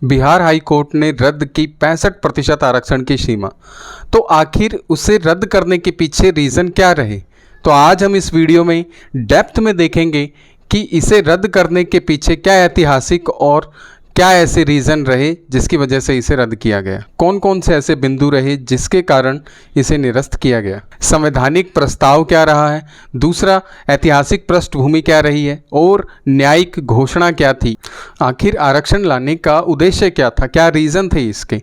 Bihar high court ने रद्द की 65% आरक्षण की सीमा। तो आखिर उसे रद्द करने के पीछे रीज़न क्या रहे? तो आज हम इस वीडियो में डेप्थ में देखेंगे कि इसे रद्द करने के पीछे क्या ऐतिहासिक और क्या ऐसे रीज़न रहे जिसकी वजह से इसे रद्द किया गया। कौन कौन से ऐसे बिंदु रहे जिसके कारण इसे निरस्त किया गया। संवैधानिक प्रस्ताव क्या रहा है, दूसरा ऐतिहासिक पृष्ठभूमि क्या रही है और न्यायिक घोषणा क्या थी। आखिर आरक्षण लाने का उद्देश्य क्या था, क्या रीज़न थे इसके।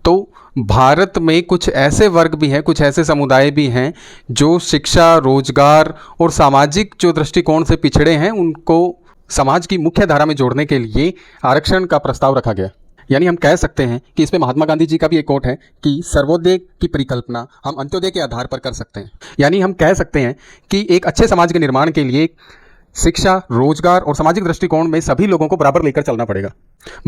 तो भारत में कुछ ऐसे वर्ग भी हैं, कुछ ऐसे समुदाय भी हैं जो शिक्षा, रोजगार और सामाजिक जो दृष्टिकोण से पिछड़े हैं, उनको समाज की मुख्य धारा में जोड़ने के लिए आरक्षण का प्रस्ताव रखा गया। यानी हम कह सकते हैं कि इसमें महात्मा गांधी जी का भी एक कोट है कि सर्वोदय की परिकल्पना हम अंत्योदय के आधार पर कर सकते हैं। यानी हम कह सकते हैं कि एक अच्छे समाज के निर्माण के लिए शिक्षा, रोजगार और सामाजिक दृष्टिकोण में सभी लोगों को बराबर लेकर चलना पड़ेगा।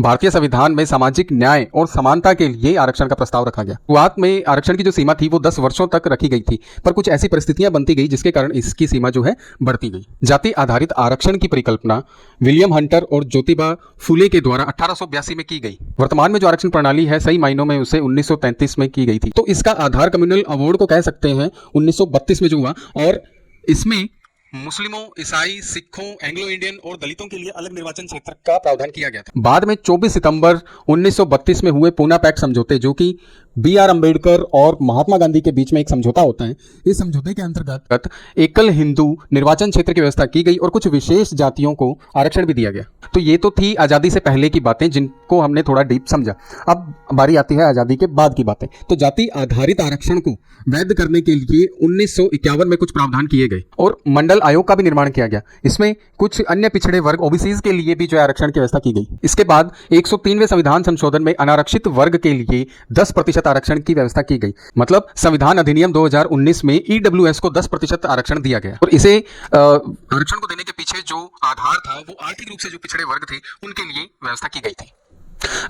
भारतीय संविधान में सामाजिक न्याय और समानता के लिए आरक्षण का प्रस्ताव रखा गया। शुरुआत में आरक्षण की जो सीमा थी वो 10 वर्षों तक रखी गई थी, पर कुछ ऐसी परिस्थितियां बनती गई जिसके कारण इसकी सीमा जो है बढ़ती गई। जाति आधारित आरक्षण की परिकल्पना विलियम हंटर और ज्योतिबा फुले के द्वारा 1882 में की गई। वर्तमान में जो आरक्षण प्रणाली है सही मायनों में उसे 1933 में की गई थी। तो इसका आधार कम्युनल अवार्ड को कह सकते हैं 1932 में जो हुआ, और इसमें मुस्लिमों, ईसाई, सिखों, एंग्लो इंडियन और दलितों के लिए अलग निर्वाचन क्षेत्र का प्रावधान किया गया था। बाद में 24 सितंबर 1932 में हुए पूना पैक्ट समझौते, जो कि बी.आर. अम्बेडकर और महात्मा गांधी के बीच में एक समझौता होता है, इस समझौते के अंतर्गत एकल हिंदू निर्वाचन क्षेत्र की व्यवस्था की गई और कुछ विशेष जातियों को आरक्षण भी दिया गया। तो ये तो थी आज़ादी से पहले की बातें जिनको हमने थोड़ा डीप समझा। अब बारी आती है आज़ादी के बाद की बातें। तो जाति आधारित आरक्षण को वैध करने के लिए 1951 में कुछ प्रावधान किए गए और मंडल आयोग का भी निर्माण किया गया। इसमें कुछ अन्य पिछड़े वर्ग ओबीसीज के लिए भी जो आरक्षण की व्यवस्था की गई। इसके बाद 103वें संविधान संशोधन में अनारक्षित वर्ग के लिए 10% आरक्षण की व्यवस्था की गई। मतलब संविधान अधिनियम 2019 में ईडब्ल्यूएस को 10% आरक्षण दिया गया। और इसे आरक्षण को देने के पीछे जो आधार था वो आर्थिक रूप से जो पिछड़े वर्ग थे उनके लिए व्यवस्था की गई थी।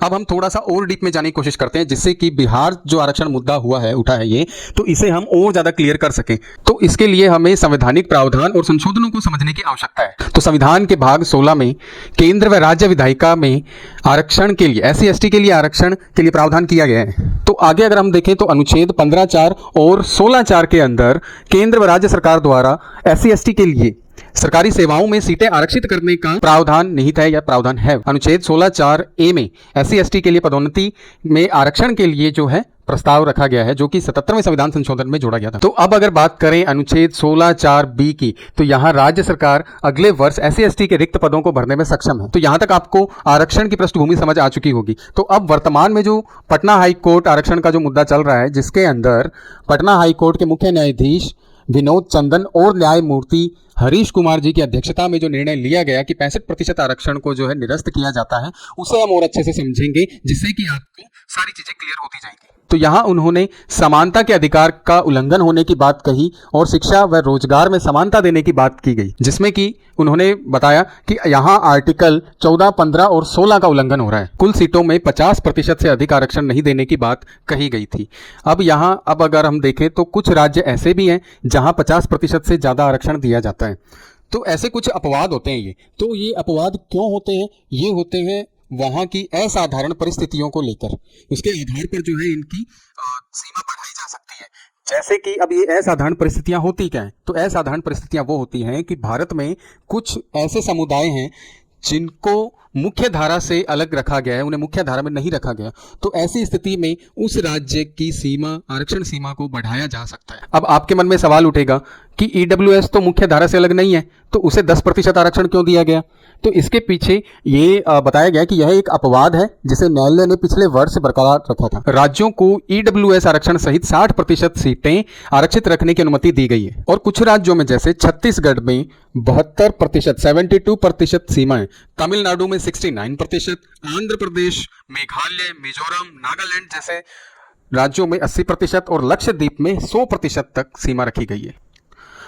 अब हम थोड़ा सा और डीप में जाने की कोशिश करते हैं जिससे कि बिहार जो आरक्षण मुद्दा उठा है ये, तो इसे हम और ज्यादा क्लियर कर सकें। तो इसके लिए हमें संवैधानिक प्रावधान और संशोधनों को समझने की आवश्यकता है। तो संविधान के भाग 16 में केंद्र व राज्य विधायिका में आरक्षण के लिए, SC/ST के लिए आरक्षण के लिए प्रावधान किया गया है। तो आगे अगर हम देखें तो अनुच्छेद 15(4) और 16(4) के अंदर केंद्र व राज्य सरकार द्वारा SC/ST के लिए सरकारी सेवाओं में सीटें आरक्षित करने का प्रावधान निहित है या प्रावधान है। अनुच्छेद 16(4)A में SC/ST के लिए पदोन्नति में आरक्षण के लिए जो है प्रस्ताव रखा गया है, जो कि 77वें संविधान संशोधन में जोड़ा गया था। तो अब अगर बात करें अनुच्छेद 16(4)B की, तो यहाँ राज्य सरकार अगले वर्ष SC/ST के रिक्त पदों को भरने में सक्षम है। तो यहाँ तक आपको आरक्षण की पृष्ठभूमि समझ आ चुकी होगी। तो अब वर्तमान में जो पटना हाई कोर्ट आरक्षण का जो मुद्दा चल रहा है, जिसके अंदर पटना हाई कोर्ट के मुख्य न्यायाधीश विनोद चंदन और न्यायमूर्ति हरीश कुमार जी की अध्यक्षता में जो निर्णय लिया गया कि 65% आरक्षण को जो है निरस्त किया जाता है, उसे हम और अच्छे से समझेंगे जिससे कि आपको सारी चीजें क्लियर होती जाएंगी। तो यहाँ उन्होंने समानता के अधिकार का उल्लंघन होने की बात कही और शिक्षा व रोजगार में समानता देने की बात की गई, जिसमें कि उन्होंने बताया कि यहाँ आर्टिकल 14, 15 और 16 का उल्लंघन हो रहा है। कुल सीटों में 50% से अधिक आरक्षण नहीं देने की बात कही गई थी। अब अगर हम देखें तो कुछ राज्य ऐसे भी हैं जहाँ 50% से ज़्यादा आरक्षण दिया जाता है। तो ऐसे कुछ अपवाद होते हैं ये। तो ये अपवाद क्यों होते हैं? ये होते हैं वहाँ की असाधारण परिस्थितियों को लेकर, उसके आधार पर जो है इनकी सीमा बढ़ाई जा सकती है। जैसे कि अब ये असाधारण परिस्थितियां होती क्या हैं? तो असाधारण परिस्थितियां वो होती हैं कि भारत में कुछ ऐसे समुदाय हैं जिनको मुख्य धारा से अलग रखा गया है, उन्हें मुख्य धारा में नहीं रखा गया। तो ऐसी स्थिति में उस राज्य की सीमा, आरक्षण सीमा को बढ़ाया जा सकता है। अब आपके मन में सवाल उठेगा कि ईडब्ल्यूएस तो मुख्य धारा से अलग नहीं है, तो उसे 10% आरक्षण क्यों दिया गया? तो इसके पीछे ये बताया गया कि यह एक अपवाद है जिसे न्यायालय ने पिछले वर्ष बरकरार रखा था। राज्यों को ईडब्ल्यूएस आरक्षण सहित 60% सीटें आरक्षित रखने की अनुमति दी गई है। और कुछ राज्यों में जैसे छत्तीसगढ़ में 72%, 72% सीमा है, तमिलनाडु में 69%, आंध्र प्रदेश, मेघालय, मिजोरम, नागालैंड जैसे राज्यों में 80% और लक्षद्वीप में 100% तक सीमा रखी गई है।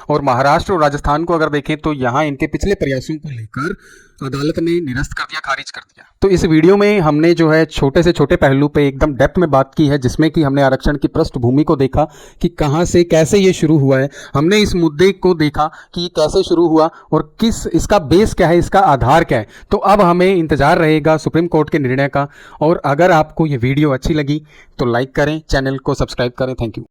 और महाराष्ट्र और राजस्थान को अगर देखें तो यहाँ इनके पिछले प्रयासों को लेकर अदालत ने निरस्त कर दिया, खारिज कर दिया। तो इस वीडियो में हमने जो है छोटे से छोटे पहलू पे एकदम डेप्थ में बात की है, जिसमें कि हमने आरक्षण की पृष्ठभूमि को देखा कि कहाँ से कैसे ये शुरू हुआ है। हमने इस मुद्दे को देखा कि ये कैसे शुरू हुआ और किस इसका बेस क्या है, इसका आधार क्या है। तो अब हमें इंतजार रहेगा सुप्रीम कोर्ट के निर्णय का। और अगर आपको ये वीडियो अच्छी लगी तो लाइक करें, चैनल को सब्सक्राइब करें। Thank you.